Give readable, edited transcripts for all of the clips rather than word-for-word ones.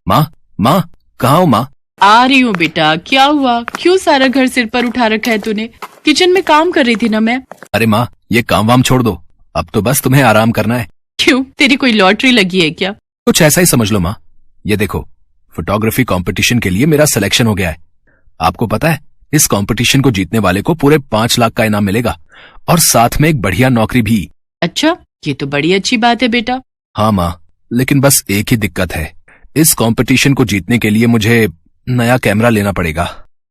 माँ, माँ, कहाँ हो माँ? आ रही हूँ बेटा। क्या हुआ? क्यों सारा घर सिर पर उठा रखा है तूने? किचन में काम कर रही थी ना मैं। अरे माँ, ये काम वाम छोड़ दो, अब तो बस तुम्हें आराम करना है। क्यों, तेरी कोई लॉटरी लगी है क्या? कुछ ऐसा ही समझ लो माँ। ये देखो, फोटोग्राफी कंपटीशन के लिए मेरा सिलेक्शन हो गया है। आपको पता है, इस कंपटीशन को जीतने वाले को पूरे 5 लाख का इनाम मिलेगा और साथ में एक बढ़िया नौकरी भी। अच्छा, ये तो बड़ी अच्छी बात है बेटा। हाँ माँ, लेकिन बस एक ही दिक्कत है, इस कंपटीशन को जीतने के लिए मुझे नया कैमरा लेना पड़ेगा।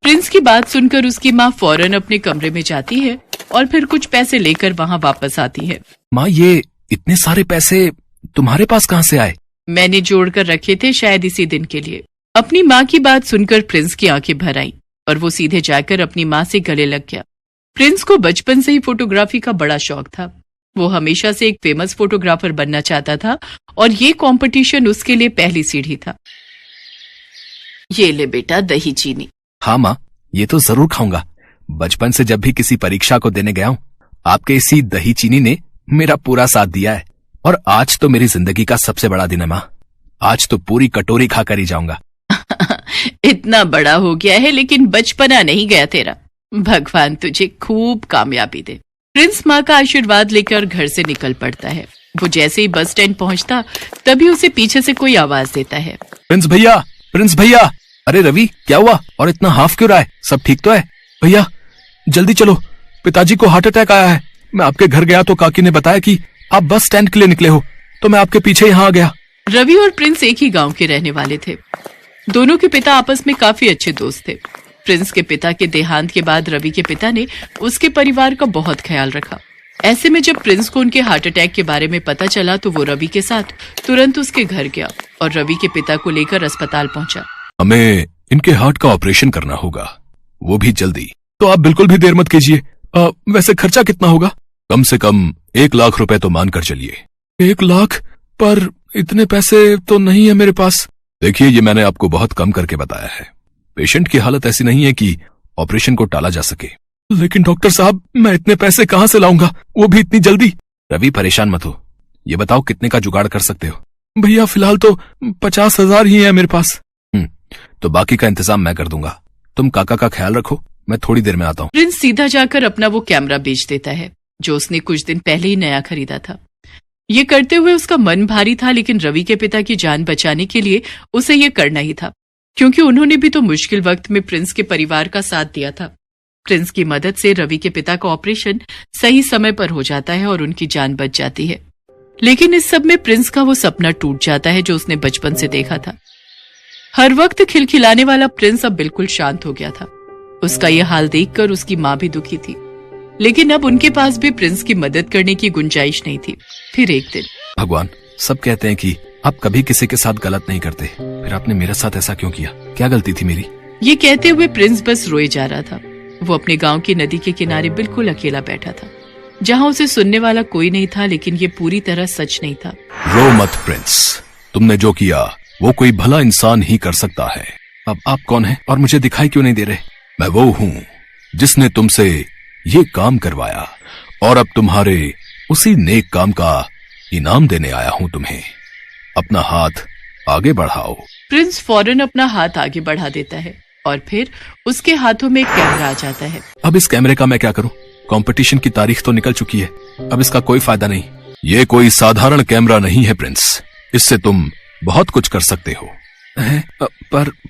प्रिंस की बात सुनकर उसकी माँ फौरन अपने कमरे में जाती है और फिर कुछ पैसे लेकर वहाँ वापस आती है। माँ, ये इतने सारे पैसे तुम्हारे पास कहाँ से आए? मैंने जोड़ कर रखे थे, शायद इसी दिन के लिए। अपनी माँ की बात सुनकर प्रिंस की आंखें भर आईं और वो सीधे जाकर अपनी माँ से गले लग गया। प्रिंस को बचपन से ही फोटोग्राफी का बड़ा शौक था। वो हमेशा से एक फेमस फोटोग्राफर बनना चाहता था और ये कंपटीशन उसके लिए पहली सीढ़ी था। ये ले बेटा दही चीनी। हाँ माँ, ये तो जरूर खाऊंगा। बचपन से जब भी किसी परीक्षा को देने गया हूँ, आपके इसी दही चीनी ने मेरा पूरा साथ दिया है। और आज तो मेरी जिंदगी का सबसे बड़ा दिन है माँ। आज तो पूरी कटोरी खाकर ही जाऊंगा। इतना बड़ा हो गया है लेकिन बचपना नहीं गया तेरा। भगवान तुझे खूब कामयाबी दे। प्रिंस माँ का आशीर्वाद लेकर घर से निकल पड़ता है। वो जैसे ही बस स्टैंड पहुँचता तभी उसे पीछे से कोई आवाज देता है। प्रिंस भैया, प्रिंस भैया। अरे रवि, क्या हुआ और इतना हाफ क्यों रहा है? सब ठीक तो है? भैया जल्दी चलो, पिताजी को हार्ट अटैक आया है। मैं आपके घर गया तो काकी ने बताया कि आप बस स्टैंड के लिए निकले हो, तो मैं आपके पीछे यहाँ आ गया। रवि और प्रिंस एक ही गांव के रहने वाले थे। दोनों के पिता आपस में काफी अच्छे दोस्त थे। प्रिंस के पिता के देहांत के बाद रवि के पिता ने उसके परिवार का बहुत ख्याल रखा। ऐसे में जब प्रिंस को उनके हार्ट अटैक के बारे में पता चला तो वो रवि के साथ तुरंत उसके घर गया और रवि के पिता को लेकर अस्पताल पहुंचा। हमें इनके हार्ट का ऑपरेशन करना होगा, वो भी जल्दी। तो आप बिल्कुल भी देर मत कीजिए। वैसे खर्चा कितना होगा? कम से कम 1 लाख रुपए तो मानकर चलिए। 1 लाख? पर इतने पैसे तो नहीं है मेरे पास। देखिए, ये मैंने आपको बहुत कम करके बताया है। पेशेंट की हालत ऐसी नहीं है कि ऑपरेशन को टाला जा सके। लेकिन डॉक्टर साहब, मैं इतने पैसे कहाँ से लाऊंगा, वो भी इतनी जल्दी? रवि परेशान मत हो, ये बताओ कितने का जुगाड़ कर सकते हो? भैया फिलहाल तो 50,000 ही है मेरे पास। तो बाकी का इंतजाम मैं कर दूंगा। तुम काका का ख्याल रखो, मैं थोड़ी देर में आता हूँ। प्रिंस सीधा जाकर अपना वो कैमरा बेच देता है जो उसने कुछ दिन पहले ही नया खरीदा था। ये करते हुए उसका मन भारी था, लेकिन रवि के पिता की जान बचाने के लिए उसे ये करना ही था, क्योंकि उन्होंने भी तो मुश्किल वक्त में प्रिंस के परिवार का साथ दिया था। प्रिंस की मदद से रवि के पिता का ऑपरेशन सही समय पर हो जाता है और उनकी जान बच जाती है। लेकिन इस सब में प्रिंस का वो सपना टूट जाता है जो उसने बचपन से देखा था। हर वक्त खिलखिलाने वाला प्रिंस अब बिल्कुल शांत हो गया था। उसका ये हाल देखकर उसकी माँ भी दुखी थी, लेकिन अब उनके पास भी प्रिंस की मदद करने की गुंजाइश नहीं थी। फिर एक दिन, भगवान, सब कहते हैं कि आप कभी किसी के साथ गलत नहीं करते, फिर आपने मेरे साथ ऐसा क्यों किया? क्या गलती थी मेरी? ये कहते हुए प्रिंस बस रोए जा रहा था। वो अपने गांव की नदी के किनारे बिल्कुल अकेला बैठा था, जहां उसे सुनने वाला कोई नहीं था, लेकिन ये पूरी तरह सच नहीं था। रो मत प्रिंस, तुमने जो किया वो कोई भला इंसान ही कर सकता है। अब आप कौन हैं और मुझे दिखाई क्यों नहीं दे रहे? मैं वो हूँ जिसने तुमसे ये काम करवाया और अब तुम्हारे उसी नेक काम का इनाम देने आया हूँ तुम्हें। अपना हाथ आगे बढ़ाओ। प्रिंस फौरन अपना हाथ आगे बढ़ा देता है और फिर उसके हाथों में एक कैमरा आ जाता है। अब इस कैमरे का मैं क्या करूं? कंपटीशन की तारीख तो निकल चुकी है, अब इसका कोई फायदा नहीं। ये कोई साधारण कैमरा नहीं है प्रिंस, इससे तुम बहुत कुछ कर सकते हो।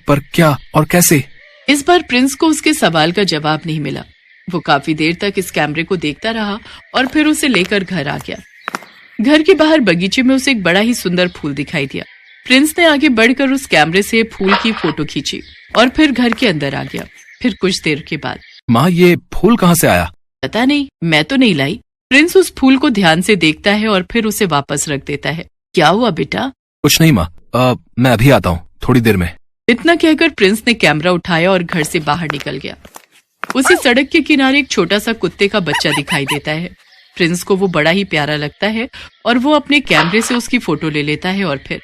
पर क्या और कैसे? इस बार प्रिंस को उसके सवाल का जवाब नहीं मिला। वो काफी देर तक इस कैमरे को देखता रहा और फिर उसे लेकर घर आ गया। घर के बाहर बगीचे में उसे एक बड़ा ही सुंदर फूल दिखाई दिया। प्रिंस ने आगे बढ़कर उस कैमरे से फूल की फोटो खींची और फिर घर के अंदर आ गया। फिर कुछ देर के बाद, माँ, ये फूल कहाँ से आया? पता नहीं, मैं तो नहीं लाई। प्रिंस उस फूल को ध्यान से देखता है और फिर उसे वापस रख देता है। क्या हुआ बेटा? कुछ नहीं माँ, मैं अभी आता हूँ, थोड़ी देर में। इतना कहकर प्रिंस ने कैमरा उठाया और घर से बाहर निकल गया। उसे सड़क के किनारे एक छोटा सा कुत्ते का बच्चा दिखाई देता है। प्रिंस को वो बड़ा ही प्यारा लगता है और वो अपने कैमरे से उसकी फोटो ले लेता है और फिर,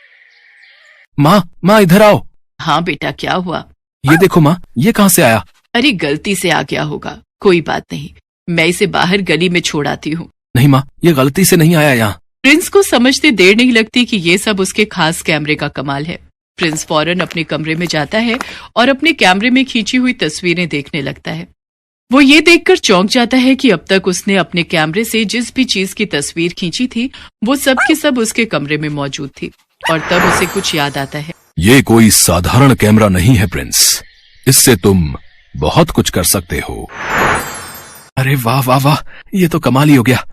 माँ इधर आओ। हाँ बेटा, क्या हुआ? ये देखो माँ, ये कहाँ से आया? अरे गलती से आ गया होगा, कोई बात नहीं, मैं इसे बाहर गली में छोड़ आती हूँ। नहीं माँ, ये गलती से नहीं आया यहाँ। प्रिंस को समझते देर नहीं लगती कि ये सब उसके खास कैमरे का कमाल है। प्रिंस फौरन अपने कमरे में जाता है और अपने कैमरे में खींची हुई तस्वीरें देखने लगता है। वो ये देखकर चौंक जाता है कि अब तक उसने अपने कैमरे से जिस भी चीज की तस्वीर खींची थी वो सब की सब उसके कमरे में मौजूद थी। और तब उसे कुछ याद आता है। ये कोई साधारण कैमरा नहीं है प्रिंस, इससे तुम बहुत कुछ कर सकते हो। अरे वाह वाह वाह, ये तो कमाल ही हो गया।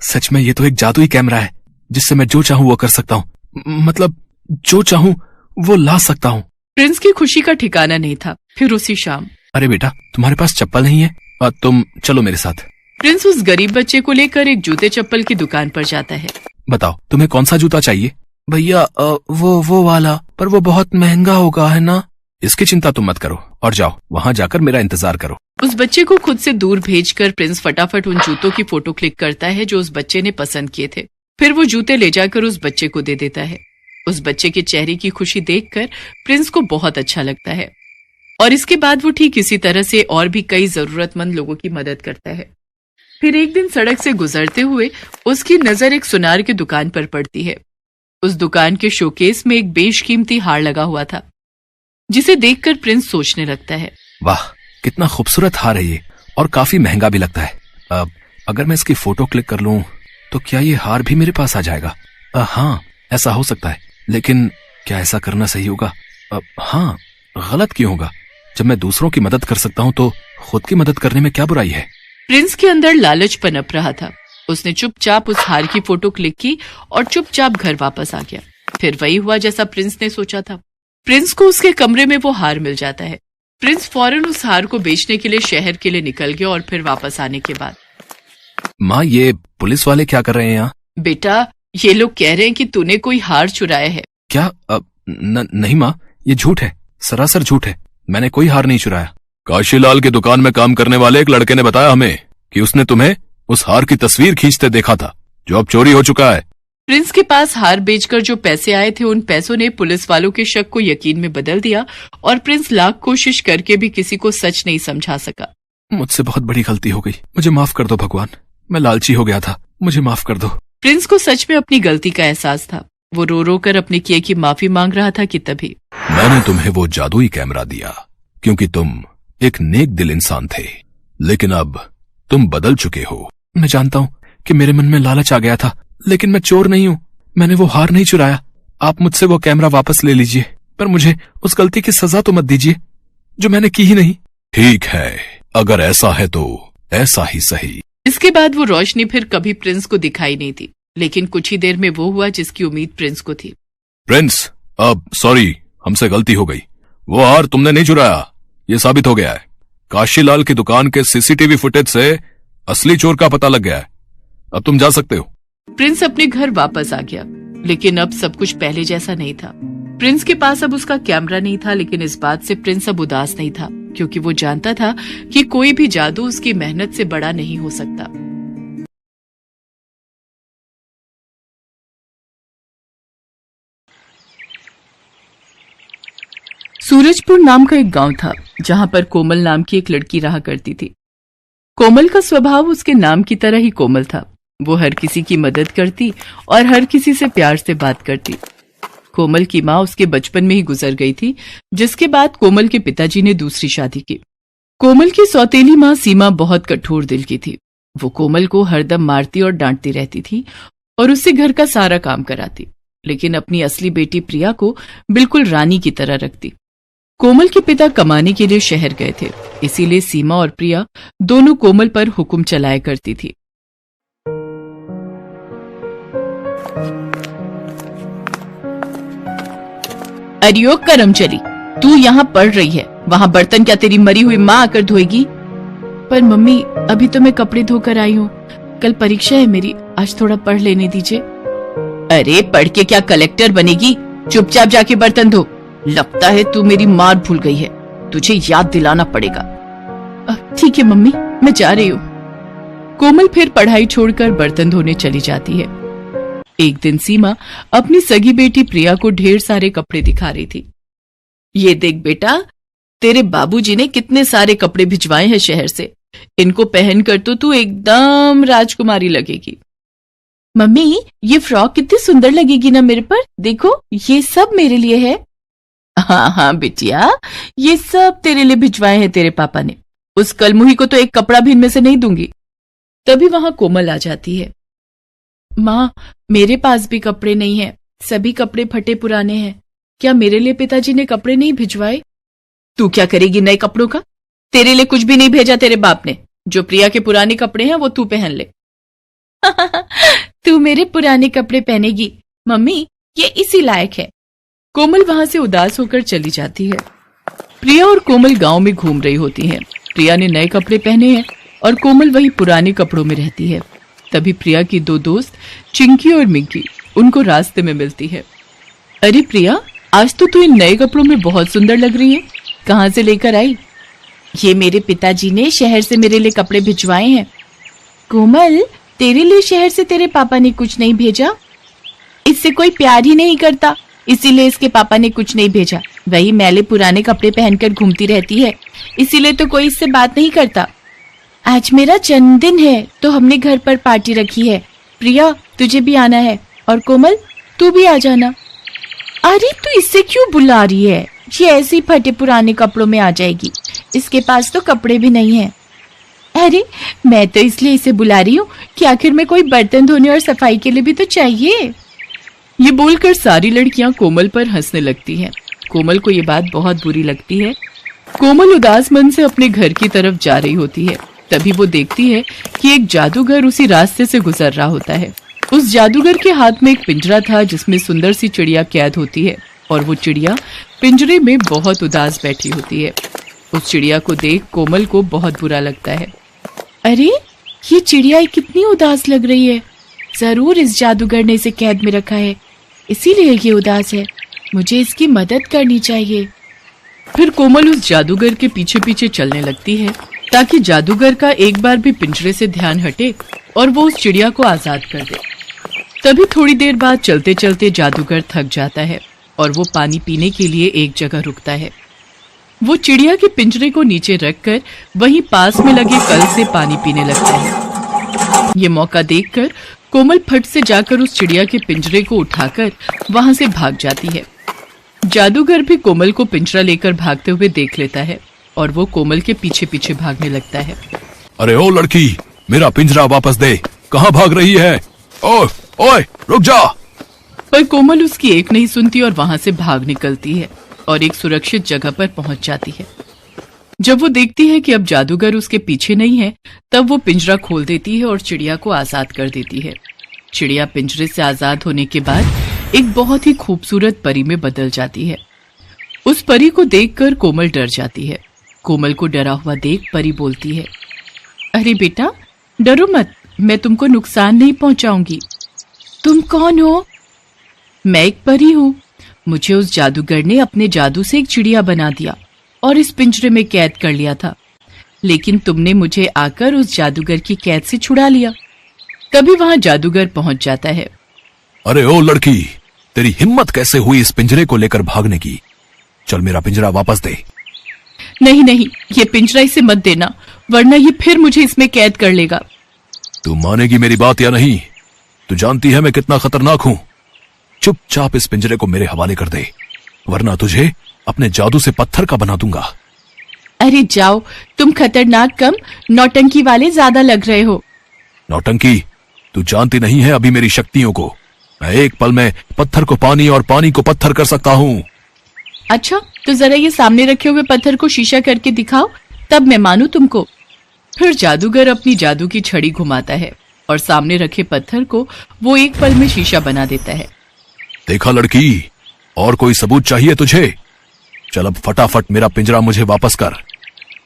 सच में ये तो एक जादुई कैमरा है जिससे मैं जो चाहूं वो कर सकता हूँ, मतलब जो चाहूं वो ला सकता हूँ। प्रिंस की खुशी का ठिकाना नहीं था। फिर उसी शाम, अरे बेटा, तुम्हारे पास चप्पल नहीं है? तुम चलो मेरे साथ। प्रिंस उस गरीब बच्चे को लेकर एक जूते चप्पल की दुकान पर जाता है। बताओ तुम्हें कौन सा जूता चाहिए? भैया वो वाला, पर वो बहुत महंगा होगा, है ना? इसकी चिंता तुम मत करो और जाओ वहाँ जाकर मेरा इंतजार करो। उस बच्चे को खुद से दूर भेजकर प्रिंस फटाफट उन जूतों की फोटो क्लिक करता है जो उस बच्चे ने पसंद किए थे। फिर वो जूते ले जाकर उस बच्चे को दे देता है। उस बच्चे के चेहरे की खुशी देखकर प्रिंस को बहुत अच्छा लगता है और इसके बाद वो ठीक इसी तरह से और भी कई जरूरतमंद लोगों की मदद करता है। फिर एक दिन सड़क से गुजरते हुए उसकी नजर एक सुनार की दुकान पर पड़ती है। उस दुकान के शोकेस में एक बेशकीमती हार लगा हुआ था जिसे देखकर प्रिंस सोचने लगता है, वाह कितना खूबसूरत हार है ये, और काफी महंगा भी लगता है। अगर मैं इसकी फोटो क्लिक कर लूं तो क्या ये हार भी मेरे पास आ जाएगा? हाँ, ऐसा हो सकता है, लेकिन क्या ऐसा करना सही होगा? हाँ, गलत क्यों होगा? जब मैं दूसरों की मदद कर सकता हूँ तो खुद की मदद करने में क्या बुराई है? प्रिंस के अंदर लालच पनप रहा था। उसने चुपचाप उस हार की फोटो क्लिक की और चुपचाप घर वापस आ गया। फिर वही हुआ जैसा प्रिंस ने सोचा था। प्रिंस को उसके कमरे में वो हार मिल जाता है। प्रिंस फौरन उस हार को बेचने के लिए शहर के लिए निकल गया और फिर वापस आने के बाद, माँ ये पुलिस वाले क्या कर रहे हैं यहाँ? बेटा, ये लोग कह रहे हैं कि तूने कोई हार चुराया है। क्या? नहीं माँ, ये झूठ है, सरासर झूठ है। मैंने कोई हार नहीं चुराया। काशीलाल की दुकान में काम करने वाले एक लड़के ने बताया हमें कि उसने तुम्हें उस हार की तस्वीर खींचते देखा था जो अब चोरी हो चुका है। प्रिंस के पास हार बेचकर जो पैसे आए थे उन पैसों ने पुलिस वालों के शक को यकीन में बदल दिया और प्रिंस लाख कोशिश करके भी किसी को सच नहीं समझा सका। मुझसे बहुत बड़ी गलती हो गई, मुझे माफ कर दो भगवान। मैं लालची हो गया था, मुझे माफ कर दो। प्रिंस को सच में अपनी गलती का एहसास था। वो रो रो कर अपने किए की माफी मांग रहा था कि तभी मैंने तुम्हें वो जादुई कैमरा दिया क्योंकि तुम एक नेक दिल इंसान थे, लेकिन अब तुम बदल चुके हो। मैं जानता हूँ कि मेरे मन में लालच आ गया था, लेकिन मैं चोर नहीं हूँ। मैंने वो हार नहीं चुराया। आप मुझसे वो कैमरा वापस ले लीजिए, पर मुझे उस गलती की सजा तो मत दीजिए जो मैंने की ही नहीं। ठीक है, अगर ऐसा है तो ऐसा ही सही। इसके बाद वो रोशनी फिर कभी प्रिंस को दिखाई नहीं थी, लेकिन कुछ ही देर में वो हुआ जिसकी उम्मीद प्रिंस को थी। प्रिंस, अब सॉरी, हमसे गलती हो गई। वो हार तुमने नहीं चुराया, ये साबित हो गया है। काशीलाल की दुकान के सीसीटीवी फुटेज से असली चोर का पता लग गया है। अब तुम जा सकते हो। प्रिंस अपने घर वापस आ गया, लेकिन अब सब कुछ पहले जैसा नहीं था। प्रिंस के पास अब उसका कैमरा नहीं था, लेकिन इस बात से प्रिंस अब उदास नहीं था, क्योंकि वो जानता था कि कोई भी जादू उसकी मेहनत से बड़ा नहीं हो सकता। सूरजपुर नाम का एक गांव था, जहां पर कोमल नाम की एक लड़की रहा करती थी। कोमल का स्वभाव उसके नाम की तरह ही कोमल था। वो हर किसी की मदद करती और हर किसी से प्यार से बात करती। कोमल की माँ उसके बचपन में ही गुजर गई थी, जिसके बाद कोमल के पिताजी ने दूसरी शादी की। कोमल की सौतेली माँ सीमा बहुत कठोर दिल की थी। वो कोमल को हरदम मारती और डांटती रहती थी और उससे घर का सारा काम कराती, लेकिन अपनी असली बेटी प्रिया को बिल्कुल रानी की तरह रखती। कोमल के पिता कमाने के लिए शहर गए थे, इसीलिए सीमा और प्रिया दोनों कोमल पर हुक्म चलाया करती थी। अरियो करम चली, तू यहाँ पढ़ रही है, वहाँ बर्तन क्या तेरी मरी हुई माँ आकर धोएगी? पर मम्मी, अभी तो मैं कपड़े धोकर आई हूँ, कल परीक्षा है मेरी, आज थोड़ा पढ़ लेने दीजिए। अरे पढ़ के क्या कलेक्टर बनेगी? चुपचाप जाके बर्तन धो। लगता है तू मेरी मार भूल गई है, तुझे याद दिलाना पड़ेगा। ठीक है मम्मी, मैं जा रही हूँ। कोमल फिर पढ़ाई छोड़कर बर्तन धोने चली जाती है। एक दिन सीमा अपनी सगी बेटी प्रिया को ढेर सारे कपड़े दिखा रही थी। ये देख बेटा, तेरे बाबूजी ने कितने सारे कपड़े भिजवाए हैं शहर से, इनको पहनकर तो तू एकदम राजकुमारी लगेगी। मम्मी, ये फ्रॉक कितनी सुंदर लगेगी ना मेरे पर, देखो ये सब मेरे लिए है। हाँ हाँ बिटिया, ये सब तेरे लिए भिजवाए हैं तेरे पापा ने। उस कलमुही को तो एक कपड़ा भी इनमें से नहीं दूंगी। तभी वहां कोमल आ जाती है। माँ, मेरे पास भी कपड़े नहीं है, सभी कपड़े फटे पुराने हैं। क्या मेरे लिए पिताजी ने कपड़े नहीं भिजवाए? तू क्या करेगी नए कपड़ों का? तेरे लिए कुछ भी नहीं भेजा तेरे बाप ने। जो प्रिया के पुराने कपड़े हैं वो तू पहन ले। तू मेरे पुराने कपड़े पहनेगी? मम्मी, ये इसी लायक है। कोमल वहां से उदास होकर चली जाती है। प्रिया और कोमल गांव में घूम रही होती हैं। प्रिया ने नए कपड़े पहने हैं और कोमल वही पुराने कपड़ों में रहती है। तभी प्रिया की दो दोस्त चिंकी और मिंकी उनको रास्ते में मिलती है। अरे प्रिया, आज तो तू इन नए कपड़ों में बहुत सुंदर लग रही है। कहाँ से लेकर आई? ये मेरे पिताजी ने शहर से मेरे लिए कपड़े भिजवाए हैं। कोमल, तेरे लिए शहर से तेरे पापा ने कुछ नहीं भेजा? इससे कोई प्यार ही नहीं करता, इसीलिए इसके पापा ने कुछ नहीं भेजा। वही मैले पुराने कपड़े पहनकर घूमती रहती है, इसीलिए तो कोई इससे बात नहीं करता। आज मेरा जन्मदिन है तो हमने घर पर पार्टी रखी है। प्रिया, तुझे भी आना है, और कोमल तू भी आ जाना। अरे तू इससे क्यों बुला रही है? ये ऐसे ही फटे पुराने कपड़ों में आ जाएगी, इसके पास तो कपड़े भी नहीं है। अरे मैं तो इसलिए इसे बुला रही हूँ कि आखिर में कोई बर्तन धोने और सफाई के लिए भी तो चाहिए। ये बोलकर सारी लड़कियां कोमल पर हंसने लगती हैं। कोमल को ये बात बहुत बुरी लगती है। कोमल उदास मन से अपने घर की तरफ जा रही होती है। तभी वो देखती है कि एक जादूगर उसी रास्ते से गुजर रहा होता है। उस जादूगर के हाथ में एक पिंजरा था जिसमें सुंदर सी चिड़िया कैद होती है, और वो चिड़िया पिंजरे में बहुत उदास बैठी होती है। उस चिड़िया को देख कोमल को बहुत बुरा लगता है। अरे ये चिड़िया कितनी उदास लग रही है। जरूर इस जादूगर ने इसे कैद में रखा है, इसीलिए ये उदास है। मुझे इसकी मदद करनी चाहिए। फिर कोमल उस जादूगर के पीछे पीछे चलने लगती है ताकि जादूगर का एक बार भी पिंजरे से ध्यान हटे और वो उस चिड़िया को आजाद कर दे। तभी थोड़ी देर बाद चलते चलते जादूगर थक जाता है और वो पानी पीने के लिए एक जगह रुकता है। वो चिड़िया के पिंजरे को नीचे रखकर वहीं पास में लगे कल से पानी पीने लगता है। ये मौका देखकर कोमल फट से जाकर उस चिड़िया के पिंजरे को उठाकर वहां से भाग जाती है। जादूगर भी कोमल को पिंजरा लेकर भागते हुए देख लेता है और वो कोमल के पीछे पीछे भागने लगता है। अरे ओ लड़की, मेरा पिंजरा वापस दे। कहाँ भाग रही है? ओए ओए, रुक जा। पर कोमल उसकी एक नहीं सुनती और वहां से भाग निकलती है और एक सुरक्षित जगह पर पहुंच जाती है। जब वो देखती है कि अब जादूगर उसके पीछे नहीं है, तब वो पिंजरा खोल देती है और चिड़िया को आजाद कर देती है। चिड़िया पिंजरे से आजाद होने के बाद एक बहुत ही खूबसूरत परी में बदल जाती है। उस परी को देखकर कोमल डर जाती है। कोमल को डरा हुआ देख परी बोलती है, अरे बेटा डरो मत, मैं तुमको नुकसान नहीं पहुंचाऊंगी। तुम कौन हो? मैं एक परी हूँ। मुझे उस जादूगर ने अपने जादू से एक चिड़िया बना दिया और इस पिंजरे में कैद कर लिया था, लेकिन तुमने मुझे आकर उस जादूगर की कैद से छुड़ा लिया। तभी वहां जादूगर पहुंच जाता है। अरे ओ लड़की, तेरी हिम्मत कैसे हुई इस पिंजरे को लेकर भागने की? चल मेरा पिंजरा वापस दे। नहीं नहीं, ये पिंजरा इसे मत देना, वरना ये फिर मुझे इसमें कैद कर लेगा। तू मानेगी मेरी बात या नहीं? तू जानती है मैं कितना खतरनाक हूँ। चुपचाप इस पिंजरे को मेरे हवाले कर दे, वरना तुझे अपने जादू से पत्थर का बना दूंगा। अरे जाओ, तुम खतरनाक कम नौटंकी वाले ज्यादा लग रहे हो। नौटंकी? तू जानती नहीं है अभी मेरी शक्तियों को। मैं एक पल में पत्थर को पानी और पानी को पत्थर कर सकता हूँ। अच्छा, तो जरा ये सामने रखे हुए पत्थर को शीशा करके दिखाओ, तब मैं मानू तुमको। फिर जादूगर अपनी जादू की छड़ी घुमाता है और सामने रखे पत्थर को वो एक पल में शीशा बना देता है। देखा लड़की, और कोई सबूत चाहिए तुझे? चल अब फटाफट मेरा पिंजरा मुझे वापस कर।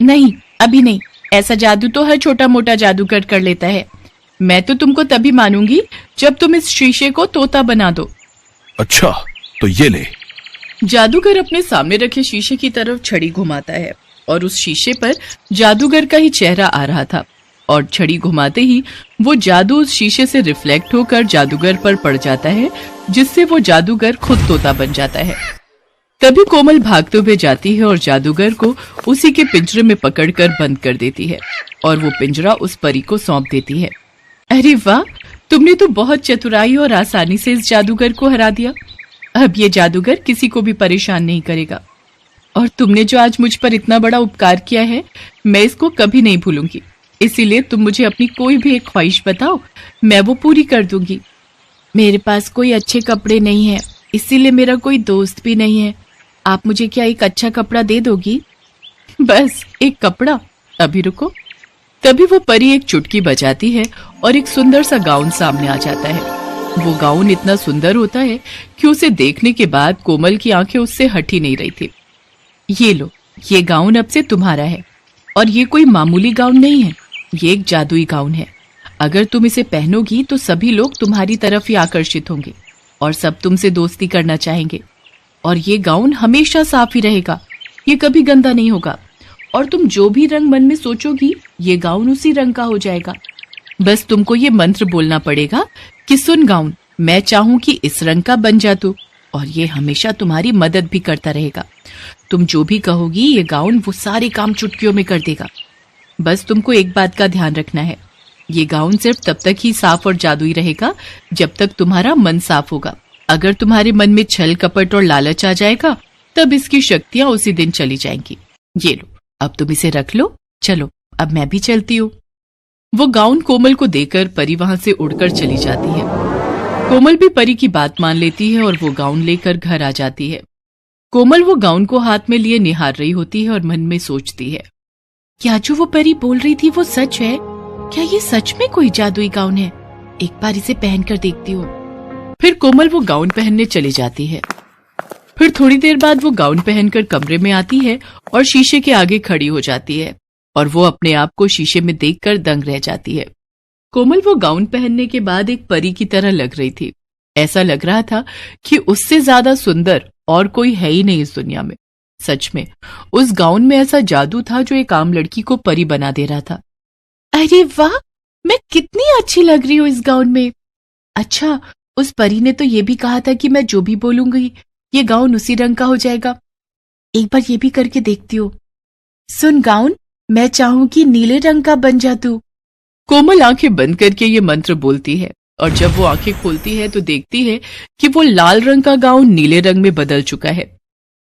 नहीं, अभी नहीं। ऐसा जादू तो हर छोटा मोटा जादूगर कर लेता है। मैं तो तुमको तभी मानूंगी जब तुम इस शीशे को तोता बना दो। अच्छा, तो ये ले। जादूगर अपने सामने रखे शीशे की तरफ छड़ी घुमाता है और उस शीशे पर जादूगर का ही चेहरा आ रहा था, और छड़ी घुमाते ही वो जादू उस शीशे से रिफ्लेक्ट होकर जादूगर पर पड़ जाता है, जिससे वो जादूगर खुद तोता बन जाता है। तभी कोमल भागते हुए जाती है और जादूगर को उसी के पिंजरे में पकड़कर बंद कर देती है और वो पिंजरा उस परी को सौंप देती है। अरे वाह, तुमने तो बहुत चतुराई और आसानी से इस जादूगर को हरा दिया। अब ये जादूगर किसी को भी परेशान नहीं करेगा। और तुमने जो आज मुझ पर इतना बड़ा उपकार किया है, मैं इसको कभी नहीं भूलूंगी। इसीलिए तुम मुझे अपनी कोई भी एक ख्वाहिश बताओ, मैं वो पूरी कर दूंगी। मेरे पास कोई अच्छे कपड़े नहीं है, इसीलिए मेरा कोई दोस्त भी नहीं है। आप मुझे क्या एक अच्छा कपड़ा दे दोगी? बस एक कपड़ा? अभी रुको। तभी वो परी एक चुटकी बजाती है और एक सुंदर सा गाउन सामने आ जाता है। वो गाउन इतना सुंदर होता है कि उसे देखने के बाद कोमल की आंखें उससे हट ही नहीं रही थी। ये लो, ये गाउन अब से तुम्हारा है। और ये कोई मामूली गाउन नहीं है, ये एक जादुई गाउन है। अगर तुम इसे पहनोगी तो सभी लोग तुम्हारी तरफ ही आकर्षित होंगे और सब तुमसे दोस्ती करना चाहेंगे। और ये गाउन हमेशा साफ ही रहेगा, ये कभी गंदा नहीं होगा। और तुम जो भी रंग मन में सोचोगी, ये गाउन उसी रंग का हो जाएगा। बस तुमको ये मंत्र बोलना पड़ेगा कि सुन गाउन, मैं चाहूं कि इस रंग का बन जा तू, और ये हमेशा तुम्हारी मदद भी करता रहेगा। तुम जो भी कहोगी, ये गाउन वो सारे काम चुटकियों में कर देगा। बस तुमको एक बात का ध्यान रखना है, ये गाउन सिर्फ तब तक ही साफ और जादुई रहेगा जब तक तुम्हारा मन साफ होगा। अगर तुम्हारे मन में छल कपट और लालच आ जाएगा, तब इसकी शक्तियां उसी दिन चली जाएंगी। ये लो, अब तुम इसे रख लो। चलो, अब मैं भी चलती हूँ। वो गाउन कोमल को देकर परी वहां से उड़कर चली जाती है। कोमल भी परी की बात मान लेती है और वो गाउन लेकर घर आ जाती है। कोमल वो गाउन को हाथ में लिए निहार रही होती है और मन में सोचती है, क्या जो वो परी बोल रही थी वो सच है? क्या ये सच में कोई जादुई गाउन है? एक बार इसे पहन कर देखती हूँ। फिर कोमल वो गाउन पहनने चली जाती है। फिर थोड़ी देर बाद वो गाउन पहनकर कमरे में आती है और शीशे के आगे खड़ी हो जाती है और वो अपने आप को शीशे में देखकर दंग रह जाती है। कोमल वो गाउन पहनने के बाद एक परी की तरह लग रही थी। ऐसा लग रहा था कि उससे ज्यादा सुंदर और कोई है ही नहीं इस दुनिया में। सच में उस गाउन में ऐसा जादू था जो एक आम लड़की को परी बना दे रहा था। अरे वाह, मैं कितनी अच्छी लग रही हूँ इस गाउन में। अच्छा, उस परी ने तो ये भी कहा था कि मैं जो भी बोलूंगी ये गाउन उसी रंग का हो जाएगा। एक बार ये भी करके देखती हूँ। सुन गाउन, मैं चाहूं कि नीले रंग का बन जा तू। कोमल आंखें बंद करके ये मंत्र बोलती है और जब वो आंखें खोलती है तो देखती है कि वो लाल रंग का गाउन नीले रंग में बदल चुका है।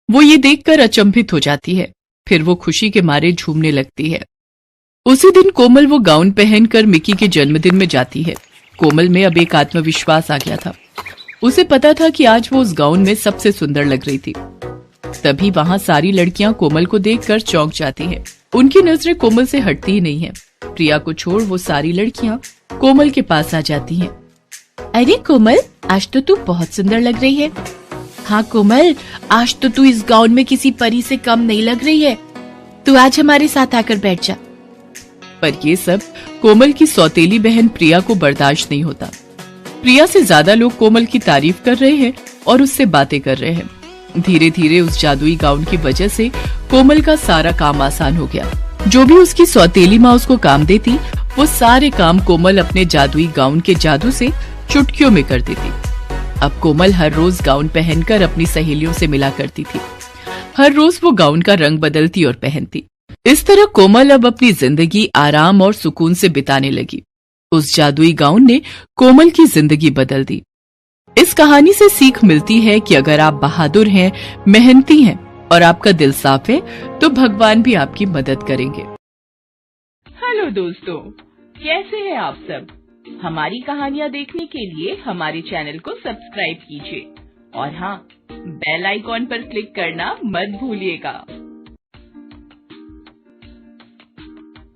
वो ये देखकर अचंभित हो जाती है। फिर वो खुशी के मारे झूमने लगती है। उसी दिन कोमल वो गाउन पहनकर मिकी के जन्मदिन में जाती है। कोमल में अब एक आत्मविश्वास आ गया था। उसे पता था कि आज वो उस गाउन में सबसे सुंदर लग रही थी। तभी वहां सारी लड़कियां कोमल को देखकर चौंक जाती हैं। उनकी नजरें कोमल से हटती ही नहीं है। प्रिया को छोड़ वो सारी लड़कियां कोमल के पास आ जाती हैं। अरे कोमल, आज तो तू बहुत सुंदर लग रही है। हाँ कोमल, आज तो तू इस गाउन में किसी परी से कम नहीं लग रही है। तू आज हमारे साथ आकर बैठ जा। पर ये सब कोमल की सौतेली बहन प्रिया को बर्दाश्त नहीं होता। प्रिया से ज्यादा लोग कोमल की तारीफ कर रहे हैं और उससे बातें कर रहे हैं। धीरे धीरे उस जादुई गाउन की वजह से कोमल का सारा काम आसान हो गया। जो भी उसकी सौतेली माँ उसको काम देती, वो सारे काम कोमल अपने जादुई गाउन के जादू से चुटकियों में कर देती। अब कोमल हर रोज गाउन पहनकर अपनी सहेलियों से मिला करती थी। हर रोज वो गाउन का रंग बदलती और पहनती। इस तरह कोमल अब अपनी जिंदगी आराम और सुकून से बिताने लगी। उस जादुई गाउन ने कोमल की जिंदगी बदल दी। इस कहानी से सीख मिलती है कि अगर आप बहादुर हैं, मेहनती हैं और आपका दिल साफ है, तो भगवान भी आपकी मदद करेंगे। हेलो दोस्तों, कैसे हैं आप सब? हमारी कहानियाँ देखने के लिए हमारे चैनल को सब्सक्राइब कीजिए और हाँ, बेल आइकॉन पर क्लिक करना मत भूलिएगा।